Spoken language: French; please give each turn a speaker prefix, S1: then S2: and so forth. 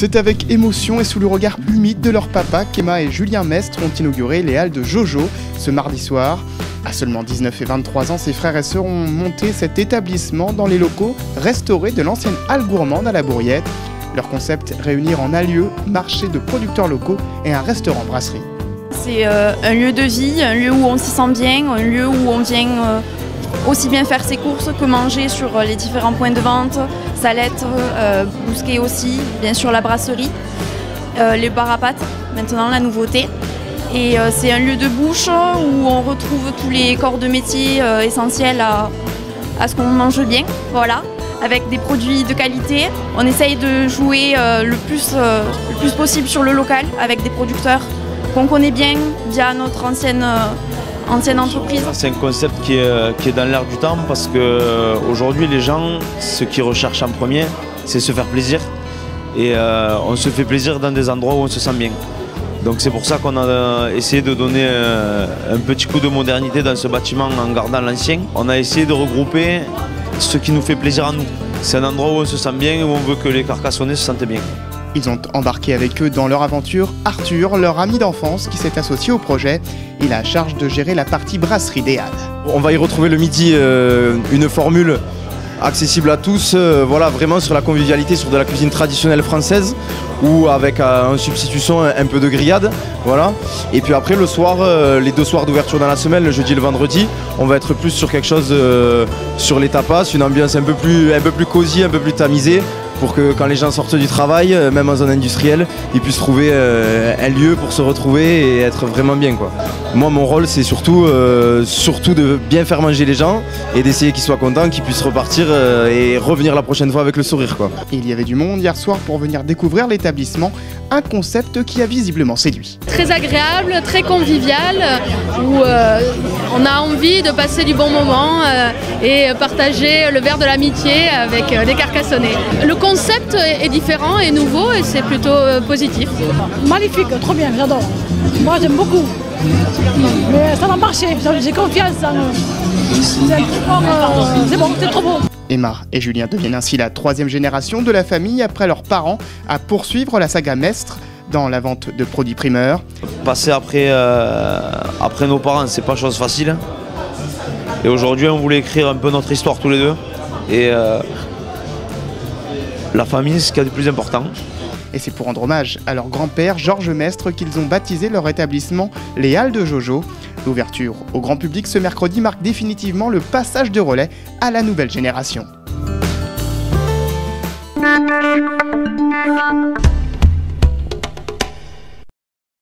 S1: C'est avec émotion et sous le regard humide de leur papa qu'Emma et Julien Mestre ont inauguré les halles de Jojo ce mardi soir. À seulement 19 et 23 ans, ses frères et sœurs ont monté cet établissement dans les locaux restaurés de l'ancienne halle gourmande à la Bourriette. Leur concept, réunir en un lieu, marché de producteurs locaux et un restaurant-brasserie.
S2: C'est un lieu de vie, un lieu où on s'y sent bien, un lieu où on vient aussi bien faire ses courses que manger sur les différents points de vente, Salette, Bousquet aussi, bien sûr la brasserie, les bars à pâtes, maintenant la nouveauté. Et c'est un lieu de bouche où on retrouve tous les corps de métier essentiels à ce qu'on mange bien, voilà, avec des produits de qualité. On essaye de jouer le plus possible sur le local avec des producteurs qu'on connaît bien via notre ancienne entreprise.
S3: C'est un concept qui est dans l'air du temps parce qu'aujourd'hui les gens, ce qu'ils recherchent en premier, c'est se faire plaisir. Et on se fait plaisir dans des endroits où on se sent bien. Donc c'est pour ça qu'on a essayé de donner un petit coup de modernité dans ce bâtiment en gardant l'ancien. On a essayé de regrouper ce qui nous fait plaisir à nous. C'est un endroit où on se sent bien et où on veut que les Carcassonnais se sentent bien.
S1: Ils ont embarqué avec eux dans leur aventure Arthur, leur ami d'enfance qui s'est associé au projet. Il a à charge de gérer la partie brasserie des halles.
S4: On va y retrouver le midi une formule accessible à tous, voilà, vraiment sur la convivialité, sur de la cuisine traditionnelle française ou avec en substitution un peu de grillade, voilà. Et puis après le soir, les 2 soirs d'ouverture dans la semaine, le jeudi et le vendredi, on va être plus sur quelque chose sur les tapas, une ambiance un peu plus cosy, un peu plus tamisée, pour que quand les gens sortent du travail, même en zone industrielle, ils puissent trouver un lieu pour se retrouver et être vraiment bien, quoi. Moi, mon rôle, c'est surtout de bien faire manger les gens et d'essayer qu'ils soient contents, qu'ils puissent repartir et revenir la prochaine fois avec le sourire, quoi.
S1: Il y avait du monde hier soir pour venir découvrir l'établissement, un concept qui a visiblement séduit.
S5: Très agréable, très convivial, où on a envie de passer du bon moment et partager le verre de l'amitié avec les Carcassonnais. Le concept est différent et nouveau et c'est plutôt positif.
S6: Magnifique, trop bien, j'adore. Moi j'aime beaucoup. Mais ça va marcher, j'ai confiance. C'est bon, c'est trop beau.
S1: Emma et Julien deviennent ainsi la 3e génération de la famille après leurs parents à poursuivre la saga Mestre dans la vente de produits primeurs.
S3: Passer après nos parents, c'est pas chose facile. Et aujourd'hui, on voulait écrire un peu notre histoire tous les deux. Et la famille, c'est ce qu'il y a de plus important.
S1: Et c'est pour rendre hommage à leur grand-père Georges Mestre qu'ils ont baptisé leur établissement les Halles de Jojo. L'ouverture au grand public ce mercredi marque définitivement le passage de relais à la nouvelle génération.